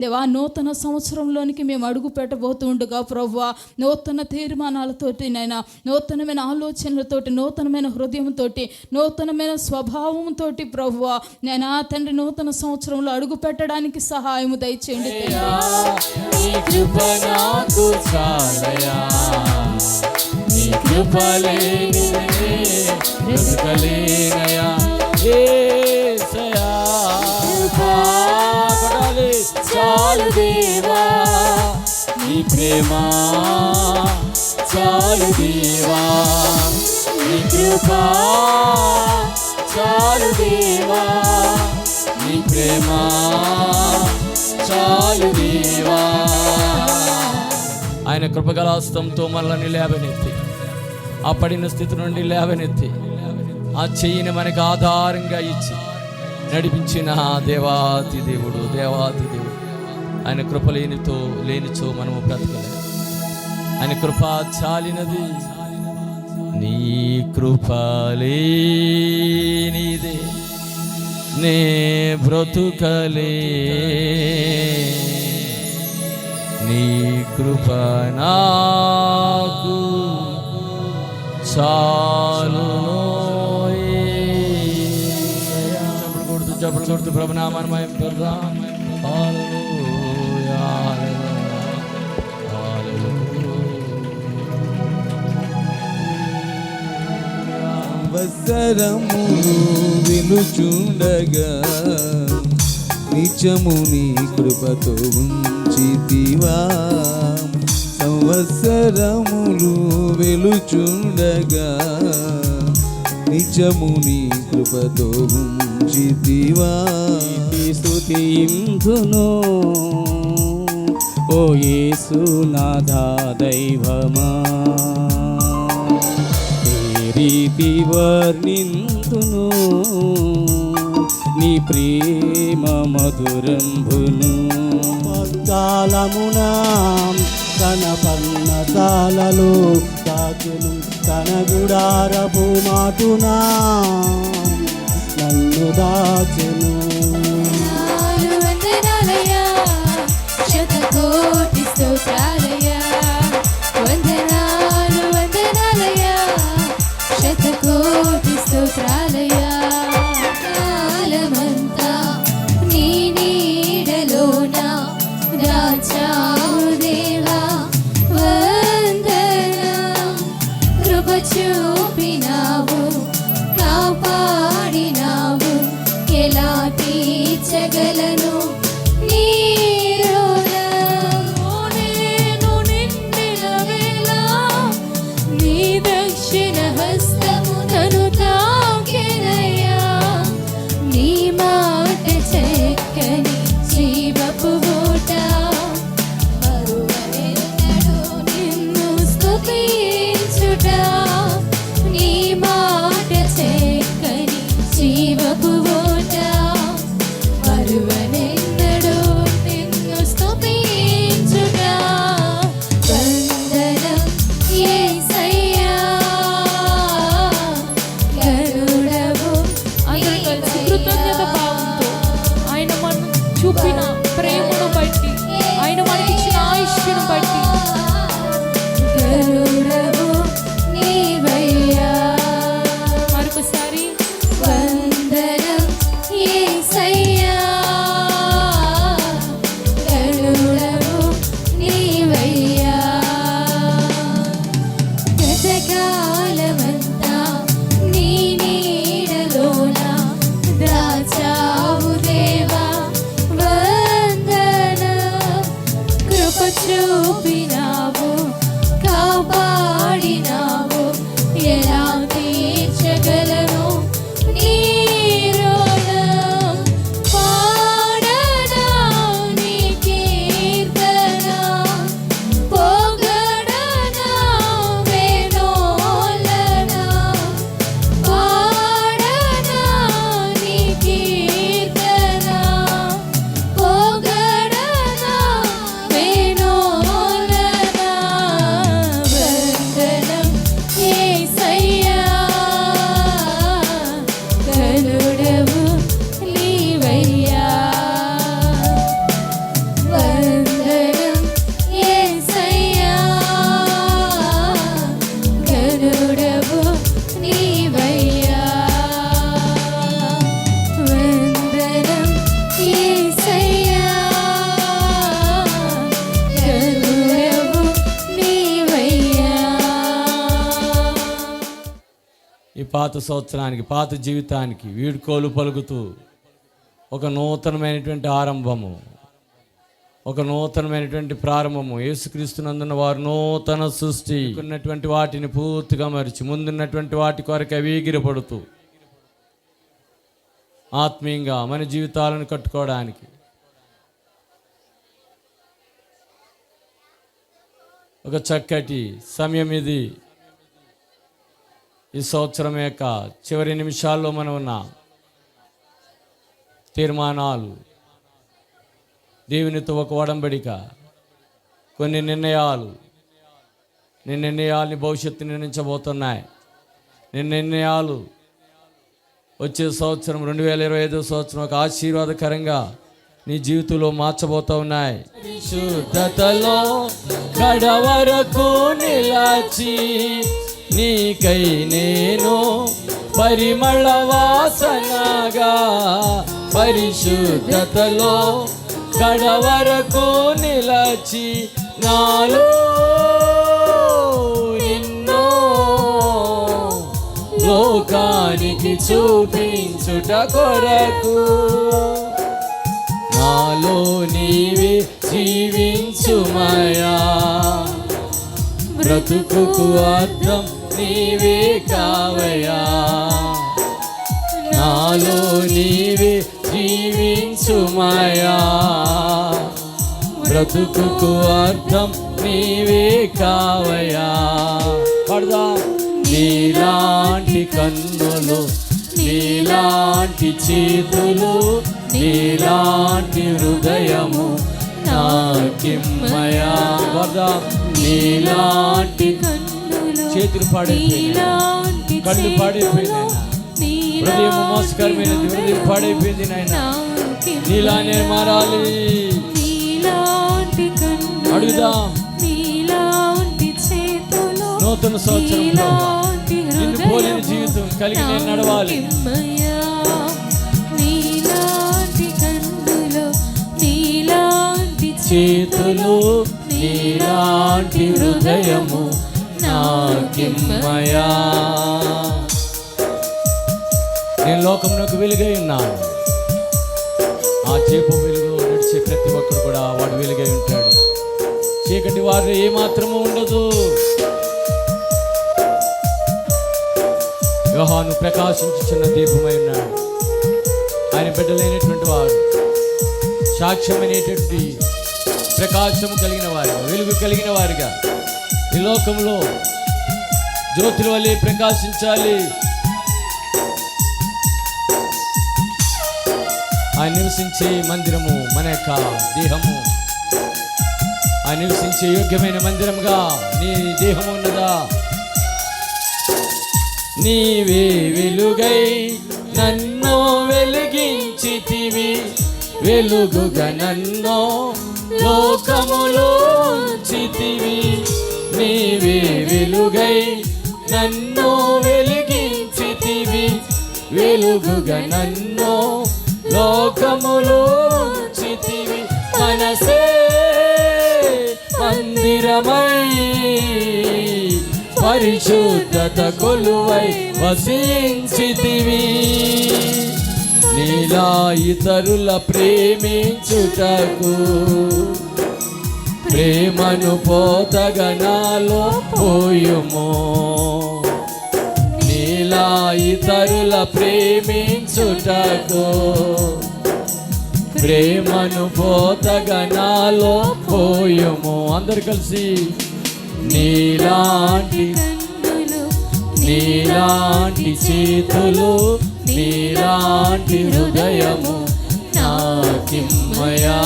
దేవా, నూతన సంవత్సరంలోనికి మేము అడుగు పెట్టబోతుండగా ప్రభువా, నూతన తీర్మానాలతోటి నైనా, నూతనమైన ఆలోచనలతోటి, నూతనమైన హృదయంతో, నూతనమైన స్వభావంతో ప్రభువా నైనా తండ్రి, నూతన సంవత్సరంలో అడుగు పెట్టడానికి సహాయము దయచేయండి. చాలు దేవా నీ ప్రేమ, చాలు దేవా నీ కృప, చాలు దేవా నీ ప్రేమ, చాలు దేవా. ఆయన కృపగల హస్తంతో మనల్ని లేవనెత్తి, ఆ పడిన స్థితి నుండి లేవనెత్తి, ఆ చెయ్యిని మనకు ఆధారంగా ఇచ్చి నడిపించిన దేవాతి దేవుడు, దేవాతి దేవుడు. ఆయన కృప లేనిచో మనము బ్రతకలేదు. ఆయన కృప చాలినది. నీ కృప లేనిదే నే బ్రతుకలే, నీ కృప నాకు చాలును. చప్పుడు కొడుతూ ప్రభునామాన్ని మహిమపరుద్దాం. హల్లెలూయా, సంవత్సరములు వెలుచుండగా నిత్యము నీ కృపతో ఉంచితివా. సంవత్సరములు వెలుచుండగా నిత్యము నీ కృపతో ఉంచితివా. స్తుతింతును ఓ యేసునాథా దైవమా, ఏ రీతి వర్ణింతును నీ ప్రేమ మధురంబును. కాలమునా తన పర్ణశాలలో దాచెను, తన గుడారపు మాటునా నన్ను దాచెను. శతకోటి స్తోత్రాలయ, వందనాలు వందనాలయ, శతకోటి స్తోత్రాలయ. కాలమంతా నీ నీడలోన రాచావు దేవా, వందనం. కృప చూపినావు, కాపాడినావు, ఎలా తీర్చగలను నీ పాత సంవత్సరానికి, పాత జీవితానికి వీడ్కోలు పలుకుతూ ఒక నూతనమైనటువంటి ఆరంభము, ఒక నూతనమైనటువంటి ప్రారంభము. యేసుక్రీస్తునందున్న వారు నూతన సృష్టి. ఉన్నటువంటి వాటిని పూర్తిగా మరిచి ముందున్నటువంటి వాటి కొరకు వీగిరపడుతూ ఆత్మీయంగా మన జీవితాలను కట్టుకోవడానికి ఒక చక్కటి సమయం ఇది. ఈ సంవత్సరం యొక్క చివరి నిమిషాల్లో మనం ఉన్న తీర్మానాలు, దేవునితో ఒక ఒడంబడిక, కొన్ని నిర్ణయాల్ని భవిష్యత్తు నిర్ణయించబోతున్నాయి. నిర్ణయాలు వచ్చే సంవత్సరం 2025 సంవత్సరం ఒక ఆశీర్వాదకరంగా నీ జీవితంలో మార్చబోతూ ఉన్నాయి. శుద్ధతలో కడవరకు నిలచి నీకై నేను పరిమళ వాసనగా, పరిశుద్ధతలో కడవరకు నిలచి నాలో నిన్నో లోకానికి చూపించుట కొరకు నాలో నీవే జీవించుమయా, బ్రతుకుకు అర్థం నీవే కావయా, నాలో నీవే జీవించుమయా, బ్రతుకుకు అర్థం నీవే కావయా. పడదా. నీలాంటి కన్నులు, నీలాంటి చేతులు, నీలాంటి హృదయము నాకిమ్మయా. పడదా. నీలాంటి చేతులు పాడైపోయింది, కళ్ళు పాడైపోయింది, హృదయం మోసకరమైనది, హృదయం పాడైపోయింది నాయన. నీలానే మారాలి. అడుగుదాం. నూతన సంవత్సరంలో నిన్ను పోలిన జీవితం కలిగి నేను నడవాలి. చేతులు, నీలాంటి హృదయము నాకిమ్మయా. నేను లోకంలోకి వెలుగై ఉన్నాను. ఆ చేపు వెలుగు నడిచే ప్రతి ఒక్కరు కూడా వాడు వెలుగై ఉంటాడు. చీకటి వారు ఏమాత్రము ఉండదు. యోహాను ప్రకాశించుచున్న దీపమై ఉన్నాడు. ఆయన బిడ్డలైనటువంటి వారు సాక్ష్యమైనటువంటి ప్రకాశము కలిగిన వారుగా, వెలుగు కలిగిన వారుగా ఈ లోకంలో జ్యోతుల వల్లే ప్రకాశించాలి. ఆయన నివసించే మందిరము మన యొక్క దేహము. ఆయన నివసించే యోగ్యమైన మందిరముగా నీ దేహము ఉన్నదా? నీవే వెలుగై నన్ను వెలిగించితివి, వెలుగుగా నన్ను లోకములో ఉంచితివి. నీవే వెలుగై నన్ను వెలిగించితివి, వెలుగుగా నన్ను లోకములో ఉంచితివి. మనసే మందిరమై పరిశుద్ధత కొలువై వసించితివి. నీలా ఇతరుల ప్రేమించుటకు ప్రేమను పోతగనాలో పోయుము. నీలా ఇతరుల ప్రేమించుటకు ప్రేమను పోతగనాలో పోయుము. అందరు కలిసి నీలాంటి నీలాంటి చేతులు, నీలాంటి హృదయము నాకిమ్మయా.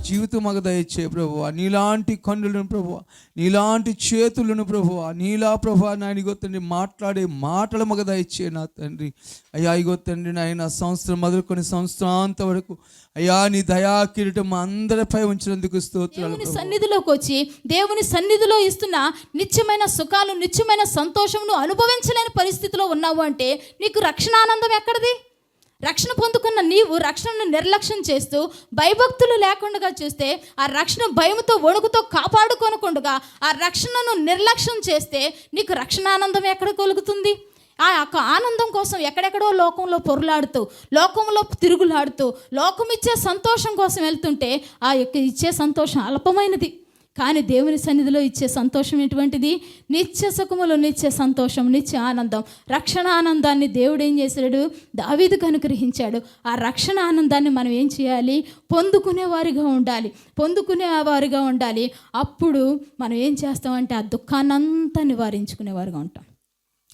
జీవితం మాకు దయచే ప్రభువా, నీలాంటి కన్నులను ప్రభువా, నీలాంటి చేతులను ప్రభువా, నీలా ప్రభువా నాయన తండ్రి మాట్లాడే మాటలు మాకు దయచే నా తండ్రి. అయ్యా ఇగో తండ్రి నాయన సంవత్సరం మొదలుకొని సంవత్సరాంత వరకు అయ్యా నీ దయా కిరీటం మా అందరిపై ఉంచినందుకు స్తోత్రాలు. దేవుని సన్నిధిలోకి వచ్చి దేవుని సన్నిధిలో ఇస్తున్న నిత్యమైన సుఖాలు, నిత్యమైన సంతోషమును అనుభవించలేని పరిస్థితిలో ఉన్నావు అంటే నీకు రక్షణ ఆనందం ఎక్కడిది? రక్షణ పొందుకున్న నీవు రక్షణను నిర్లక్ష్యం చేస్తూ భయభక్తులు లేకుండా చూస్తే, ఆ రక్షణ భయముతో వణుకుతో కాపాడుకొనకుండా ఆ రక్షణను నిర్లక్ష్యం చేస్తే నీకు రక్షణ ఆనందం ఎక్కడ కలుగుతుంది? ఆ యొక్క ఆనందం కోసం ఎక్కడెక్కడో లోకంలో పొరులాడుతూ, లోకంలో తిరుగులాడుతూ, లోకం ఇచ్చే సంతోషం కోసం వెళ్తుంటే ఆ యొక్క ఇచ్చే సంతోషం అల్పమైనది. కానీ దేవుని సన్నిధిలో ఇచ్చే సంతోషం ఎటువంటిది? నిత్య సుఖములు, నిత్య సంతోషం, నిత్య ఆనందం, రక్షణ ఆనందాన్ని దేవుడు ఏం చేశాడు? దావీదుకు అనుగ్రహించాడు. ఆ రక్షణ ఆనందాన్ని మనం ఏం చేయాలి? పొందుకునేవారిగా ఉండాలి. అప్పుడు మనం ఏం చేస్తామంటే ఆ దుఃఖాన్నంతా నివారించుకునేవారుగా ఉంటాం,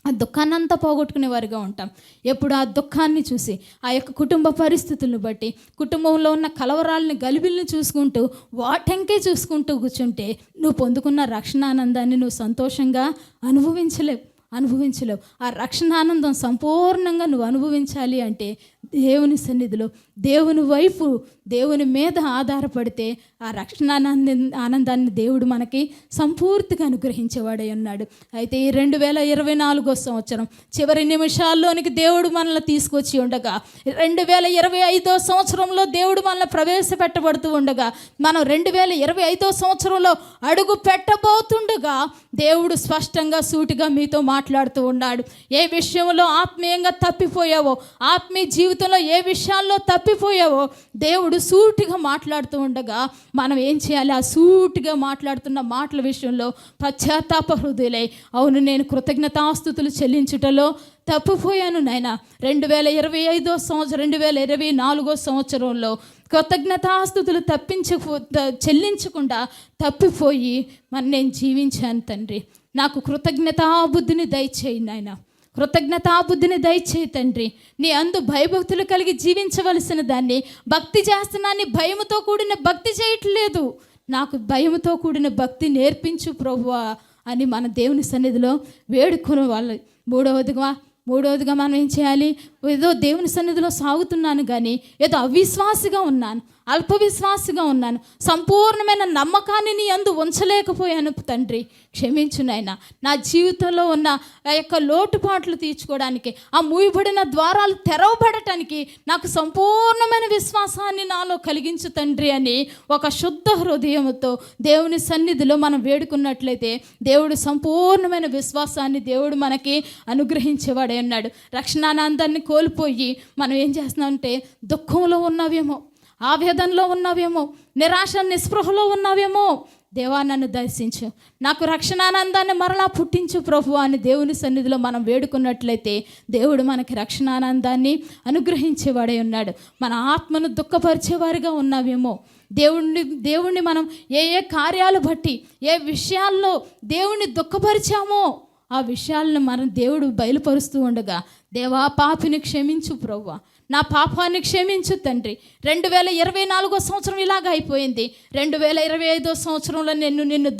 ఆ దుఃఖాన్నంతా పోగొట్టుకునేవారుగా ఉంటాం. ఎప్పుడు ఆ దుఃఖాన్ని చూసి, ఆ యొక్క కుటుంబ పరిస్థితులను బట్టి, కుటుంబంలో ఉన్న కలవరాలని, గలిబిల్ని చూసుకుంటూ, వాటంకే చూసుకుంటూ కూర్చుంటే నువ్వు పొందుకున్న రక్షణ ఆనందాన్ని నువ్వు సంతోషంగా అనుభవించలేవు. ఆ రక్షణ ఆనందం సంపూర్ణంగా నువ్వు అనుభవించాలి అంటే దేవుని సన్నిధిలో, దేవుని వైపు, దేవుని మీద ఆధారపడితే ఆ రక్షణ ఆనందాన్ని దేవుడు మనకి సంపూర్తిగా అనుగ్రహించేవాడై ఉన్నాడు. అయితే ఈ 2024 సంవత్సరం చివరి నిమిషాల్లోనికి దేవుడు మనల్ని తీసుకొచ్చి ఉండగా, 2025 సంవత్సరంలో దేవుడు మనల్ని ప్రవేశపెట్టబడుతూ ఉండగా, మనం 2025 సంవత్సరంలో అడుగు పెట్టబోతుండగా దేవుడు స్పష్టంగా సూటిగా మీతో మాట్లాడుతూ ఉన్నాడు. ఏ విషయంలో ఆత్మీయంగా తప్పిపోయావో, ఆత్మీయ జీవితంలో ఏ విషయాల్లో తప్పిపోయావో దేవుడు సూటిగా మాట్లాడుతూ ఉండగా మనం ఏం చేయాలి? ఆ సూటిగా మాట్లాడుతున్న మాటల విషయంలో పశ్చాత్తాప హృదయులై, అవును నేను కృతజ్ఞతాస్తుతులు చెల్లించుటలో తప్పిపోయాను నాయన. 2024 సంవత్సరంలో కృతజ్ఞతాస్తుతులు చెల్లించకుండా తప్పిపోయి నేను జీవించాను తండ్రి. నాకు కృతజ్ఞతాబుద్ధిని దయచేయి నాయన, కృతజ్ఞతాబుద్ధిని దయచేయి తండ్రి. నీ అందు భయభక్తులు కలిగి జీవించవలసిన దాన్ని భక్తి చేస్తున్నాన్ని భయముతో కూడిన భక్తి చేయట్లేదు. నాకు భయముతో కూడిన భక్తి నేర్పించు ప్రభువా అని మన దేవుని సన్నిధిలో వేడుకునే వాళ్ళు. మూడవదిగా మనం ఏం చేయాలి? ఏదో దేవుని సన్నిధిలో సాగుతున్నాను కానీ ఏదో అవిశ్వాసిగా ఉన్నాను, అల్ప విశ్వాసిగా ఉన్నాను, సంపూర్ణమైన నమ్మకాన్ని నీ యందు ఉంచలేకపోయాను తండ్రి. క్షమించు నాయన. నా జీవితంలో ఉన్న ఆ యొక్క లోటుపాట్లు తీర్చుకోవడానికి, ఆ మూయబడిన ద్వారాలు తెరవబడటానికి నాకు సంపూర్ణమైన విశ్వాసాన్ని నాలో కలిగించు తండ్రి అని ఒక శుద్ధ హృదయంతో దేవుని సన్నిధిలో మనం వేడుకున్నట్లయితే దేవుడు సంపూర్ణమైన విశ్వాసాన్ని దేవుడు మనకి అనుగ్రహించేవాడే ఉన్నాడు. రక్షణానందాన్ని కోల్పోయి మనం ఏం చేస్తున్నామంటే దుఃఖంలో ఉన్నావేమో, ఆవేదనలో ఉన్నావేమో, నిరాశ నిస్పృహలో ఉన్నావేమో. దేవా నన్ను దర్శించు, నాకు రక్షణానందాన్ని మరలా పుట్టించు ప్రభు అని దేవుని సన్నిధిలో మనం వేడుకున్నట్లయితే దేవుడు మనకి రక్షణానందాన్ని అనుగ్రహించేవాడే ఉన్నాడు. మన ఆత్మను దుఃఖపరిచేవారిగా ఉన్నావేమో, దేవుణ్ణి మనం ఏ కార్యాలు బట్టి, ఏ విషయాల్లో దేవుణ్ణి దుఃఖపరిచామో ఆ విషయాలను మనం దేవుడు బయలుపరుస్తూ ఉండగా, దేవా పాపిని క్షమించు ప్రభువా, నా పాపాన్ని క్షమించు తండ్రి. 2024 సంవత్సరం ఇలాగ అయిపోయింది. 2025 సంవత్సరంలో నిన్ను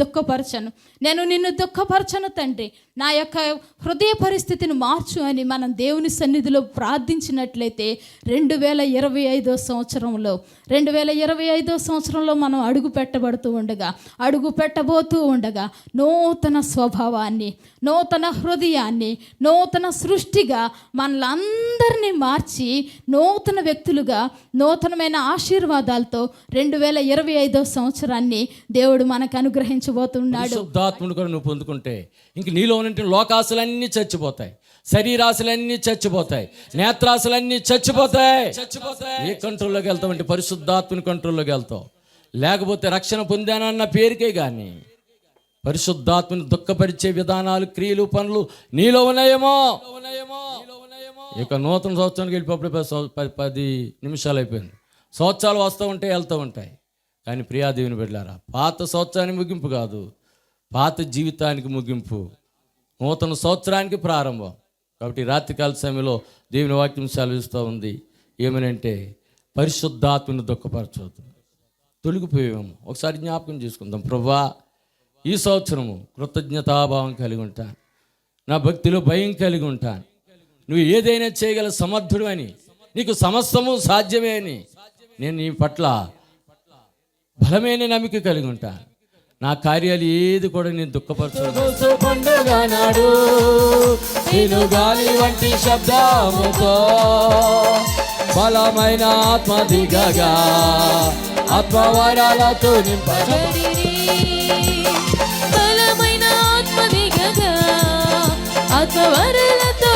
దుఃఖపరచను తండ్రి. నా యొక్క హృదయ పరిస్థితిని మార్చు అని మనం దేవుని సన్నిధిలో ప్రార్థించినట్లయితే 2025 సంవత్సరంలో మనం అడుగు పెట్టబోతూ ఉండగా నూతన స్వభావాన్ని, నూతన హృదయాన్ని, నూతన సృష్టిగా మనలందరినీ మార్చి నూతన వ్యక్తులుగా, నూతనమైన ఆశీర్వాదాలతో 2025 సంవత్సరాన్ని దేవుడు మనకు అనుగ్రహించబోతున్నాడు. శుద్ధాత్ముడు కూడా నువ్వు పొందుకుంటే ఇంక నీలో ఉన్న లోకాశలన్నీ చచ్చిపోతాయి, శరీరాశలన్నీ చచ్చిపోతాయి, నేత్రాశలన్నీ చచ్చిపోతాయి. ఏ కంట్రోల్లోకి వెళ్తామంటే పరిశుద్ధాత్మని కంట్రోల్లోకి వెళ్తావు. లేకపోతే రక్షణ పొందానన్న పేరుకే కానీ పరిశుద్ధాత్మని దుఃఖపరిచే విధానాలు, క్రియలు, పనులు నీలో ఉన్నాయేమో. ఇక నూతన సంవత్సరానికి వెళ్ళిపోప్పుడు 10 నిమిషాలు అయిపోయింది. సంవత్సరాలు వస్తూ ఉంటాయి, వెళ్తూ ఉంటాయి. కానీ ప్రియా దేవుని బిడ్డలారా, పాత సంవత్సరానికి ముగింపు కాదు, పాత జీవితానికి ముగింపు, నూతన సంవత్సరానికి ప్రారంభం. కాబట్టి రాత్రికాల సమయంలో దేవుని వాక్యం సెలవిస్తూ ఉంది ఏమనంటే పరిశుద్ధాత్మను దుఃఖపరచవద్దు. తొలగిపోయాము. ఒకసారి జ్ఞాపకం చేసుకుందాం. ప్రభువా, ఈ సంవత్సరము కృతజ్ఞతాభావం కలిగి ఉంటాను, నా భక్తిలో భయం కలిగి ఉంటాను, నువ్వు ఏదైనా చేయగల సమర్థుడు అని, నీకు సమస్తము సాధ్యమే అని నేను నీ పట్ల బలమైన నమ్మిక కలిగి ఉంటాను. నా కార్యాలు ఏది కూడా నేను దుఃఖపరచు. పండుగ నాడు నేను గాలి వంటి శబ్దముతో బలమైన ఆత్మ దిగగా ఆత్మవరాలతో బలమైన ఆత్మ దిగగా ఆత్మవరాలతో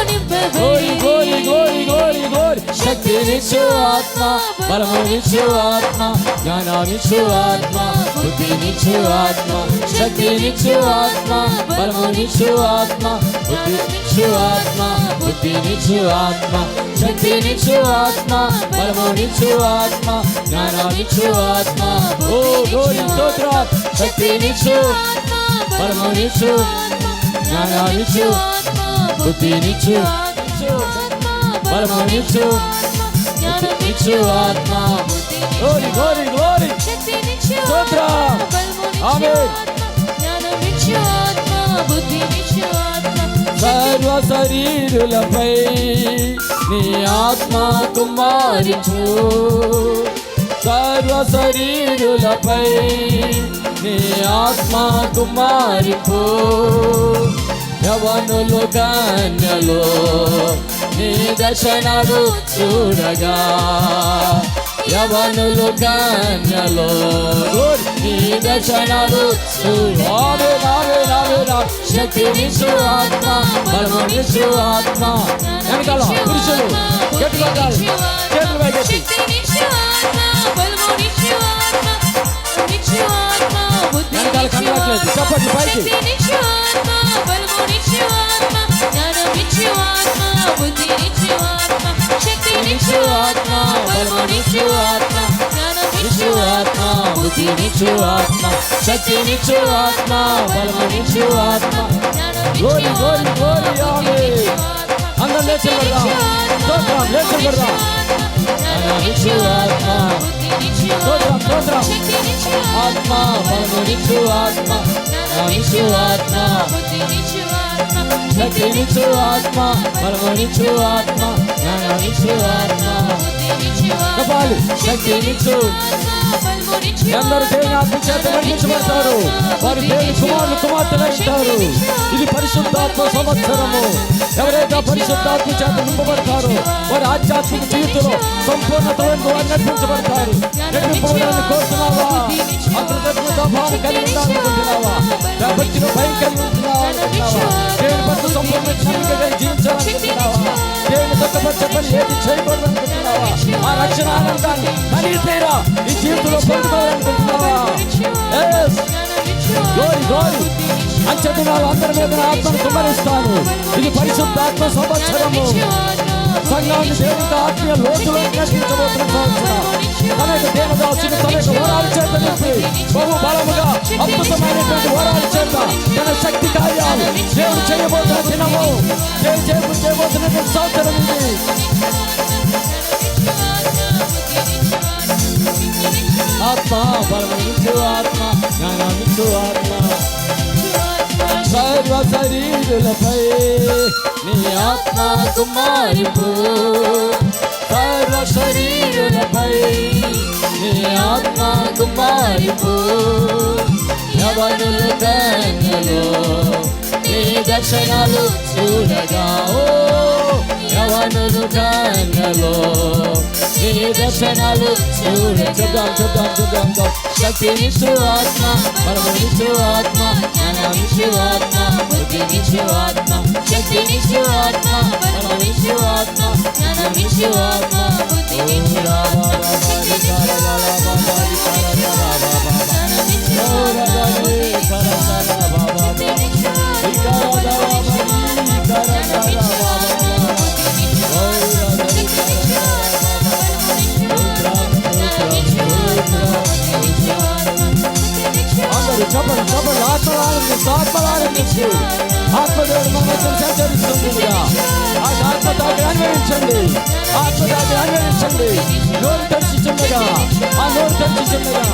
గోరి గోరి గోరి గోరి గోరి శక్తినిచ్చు ఆత్మ, బలమునిచ్చు ఆత్మ, జ్ఞానాన్నిచ్చు ఆత్మ, బుద్ధినిచ్చు ఆత్మ, శక్తినిచ్చు ఆత్మ, బలమునిచ్చు ఆత్మ, బుద్ధినిచ్చు ఆత్మ, బుద్ధినిచ్చు ఆత్మ, శక్తినిచ్చు ఆత్మ, బలమునిచ్చు ఆత్మ, జ్ఞానాన్నిచ్చు ఆత్మ. ఓ గోరి స్తోత్ర. శక్తినిచ్చు, బలమునిచ్చు, జ్ఞానాన్నిచ్చు, బుద్ధినిచ్చు, బలమునిచ్చు, శక్తినిచ్చు ఆత్మ. గోరి గోరి గోరి స్తోత్ర. ఆమేన్. సర్వ శరీరులపై నీ ఆత్మ కుమారించు, సర్వ శరీరులపై నీ ఆత్మ కుమారింపు. యవనులు కన్యలు నీ దర్శనాలు చూడగా, యవనులు కన్యలు నీ దర్శనాలు చూడగా. శక్తినిచ్చు ఆత్మ, బలమునిచ్చు ఆత్మ. వెనకాల పురుషులు గట్టిగా చేతులు పైకెత్తి. వెనకాల కనబడట్లేదు, చప్పట్లు పైకి. శక్తినిచ్చు ఆత్మ, బలమునిచ్చు ఆత్మ, జ్ఞానమిచ్చు ఆత్మ, బుద్ధినిచ్చు ఆత్మ, శక్తినిచ్చు ఆత్మ, బలమునిచ్చు ఆత్మ. గోరి గోరి గోరి. ఆమేన్. అందరం లేచి పడదాం. స్తోత్రం, లేచి పడదాం. జ్ఞానమిచ్చు ఆత్మ, స్తోత్రం స్తోత్రం. ఆత్మ, బలమునిచ్చు ఆత్మ, జ్ఞానమిచ్చు ఆత్మ, శక్తినిచ్చు ఆత్మ, బలమునిచ్చు ఆత్మ, జ్ఞానమిచ్చు ఆత్మ. చెప్పాలి. శక్తినిచ్చు. అందరూ దేవుని ఆత్మ చేత నడిపించబడతారు, వారి దేవుని కుమారులు కుమార్తెలు అవుతారు. ఇది పరిశుద్ధాత్మ సంవత్సరము. ఎవరైతే పరిశుద్ధాత్మ చేత నింపబడతారో వారి ఆధ్యాత్మిక జీవితంలో సంపూర్ణతలను వారు నడిపించబడతారు. నడిపింపబడాలని కోరుతున్నావా? అకృతజ్ఞత భావం కలిగి ఉండాలనుకుంటున్నావా? భక్తిలో భయం కలిగి ఉంటున్నావా? దేవుని పట్ల సంపూర్ణ నమ్మికగా జీవించాలనుకుంటున్నావా? దేవుని తగ్గపరిచే పని ఏది చేయకూడదనుకుంటున్నావా? ఆ రక్షణ ఆనందాన్ని కలిగి తీరా ఈ జీవితంలో పొందుకోవాలనుకుంటున్నావా? గోరి గోరి. అంచెదినాలు అందరి మీద ఆత్మను కుమ్మరిస్తాను. ఇది పరిశుద్ధాత్మ సంవత్సరము. సంఘాన్ని దేవునితో ఆత్మీయ లోతులో నడిపించబోతున్న సంవత్సరం. తన యొక్క దేవదాసుని తన యొక్క వరాల చేత నింపి బహు బలముగా అద్భుతమైనటువంటి వరాల చేత తన శక్తి కార్యాలు దేవుడు చేయబోతున్న దినము, దేవుడు చేయబోతున్నటువంటి సంవత్సరం ఇది. ఆత్మ, బలమునిచ్చు ఆత్మ, జ్ఞానాన్నిచ్చు ఆత్మ. సర్వ శరీరులపై నీ ఆత్మ కుమారింపు, సర్వ శరీరులపై నీ ఆత్మ కుమారింపు. యవనులు కన్యలు నీ దర్శనాలు చూడగా, ఓ యవనులు కన్యలు నీ దర్శనాలు చూడ. చూద్దాం చూద్దాం చూద్దాం. శక్తినిచ్చు ఆత్మ, బలమునిచ్చు ఆత్మ, జ్ఞానమిచ్చు ఆత్మ, బుద్ధినిచ్చు ఆత్మ, శక్తినిచ్చు ఆత్మ, బలమునిచ్చు ఆత్మ, జ్ఞానమిచ్చు ఆత్మ, బుద్ధినిచ్చు ఆత్మ. చెప్పండి చెప్పండి. ఆత్మలారంభించి ఆత్మదేవుడు మన మధ్య సంచరిస్తుంది. ఆ ఆత్మతో అన్వయించండి, ఆత్మతో అన్వయించండి. నోరు తెరిచిచుండగా, ఆ నోరు తెరిచిచుండగా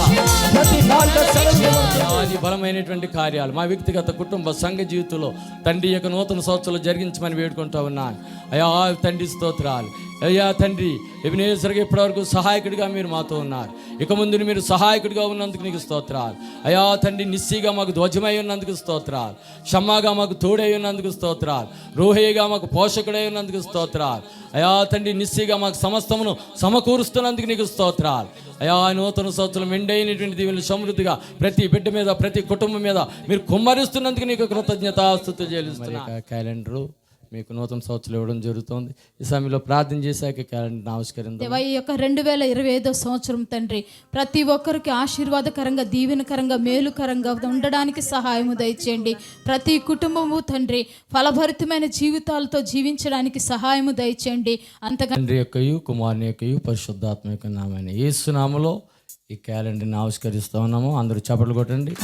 ప్రతి నాలుగు సెలవులు బలమైనటువంటి కార్యాలు మా వ్యక్తిగత కుటుంబ సంఘ జీవితంలో తండ్రి యొక్క నూతన సంవత్సరాలు జరిగించమని వేడుకుంటా ఉన్నాను. అయ్యా తండ్రి స్తోత్రాలు. అయ్యా తండ్రి ఎబినేజర్గా ఇప్పటివరకు సహాయకుడిగా మీరు మాతో ఉన్నారు. ఇక ముందు మీరు సహాయకుడిగా ఉన్నందుకు నీకు స్తోత్రాలు. అయ్యా తండ్రి నిస్సిగా మాకు ధ్వజమై ఉన్నందుకు స్తోత్రాలు. షమ్మాగా మాకు తోడై ఉన్నందుకు స్తోత్రాలు. రోహేగా మాకు పోషకుడై ఉన్నందుకు స్తోత్రాలు. అయ్యా తండ్రి నిస్సిగా మాకు సమస్తమును సమకూరుస్తున్నందుకు నీకు స్తోత్రాలు. అయ్యా నూతన సంవత్సరం మెండైనటువంటి దీవులు సమృద్ధిగా ప్రతి బిడ్డ మీద ప్రతి కుటుంబం మీద మీరు కుమ్మరిస్తున్నందుకు నీకు కృతజ్ఞతాస్తుతులు చెల్లిస్తున్నా. క్యాలెండరు మీకు నూతన సంవత్సరం ఇవ్వడం జరుగుతుంది. ఈ సమయంలో ప్రార్థన చేశాక క్యాలెండర్ ఆవిష్కరించాం. దేవా, ఈ యొక్క 2025 సంవత్సరం తండ్రి ప్రతి ఒక్కరికి ఆశీర్వాదకరంగా, దీవెనకరంగా, మేలుకరంగా ఉండడానికి సహాయము దయచేయండి. ప్రతి కుటుంబము తండ్రి ఫలభరితమైన జీవితాలతో జీవించడానికి సహాయము దయచేయండి. అంతగా తండ్రి యొక్కయు కుమారుని యొక్కయు పరిశుద్ధాత్మ యొక్క నామమున యేసు నామములో ఈ క్యాలెండర్ని ఆవిష్కరిస్తూ ఉన్నాము. అందరూ చప్పట్లు కొట్టండి.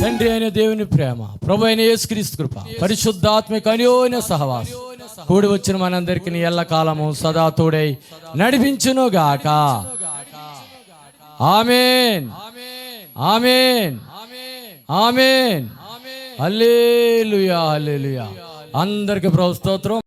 తండ్రి అయిన దేవుని ప్రేమ, ప్రభు అయిన యేసుక్రీస్తు కృప, పరిశుద్ధాత్మిక అన్యోన్య సహవాసం కూడి వచ్చిన మనందరికీ ఎల్లకాలము సదా తోడై నడిపించును గాక. ఆమేన్, ఆమేన్, ఆమేన్. హల్లెలూయా, హల్లెలూయా. అందరికి ప్రభు స్తోత్రం.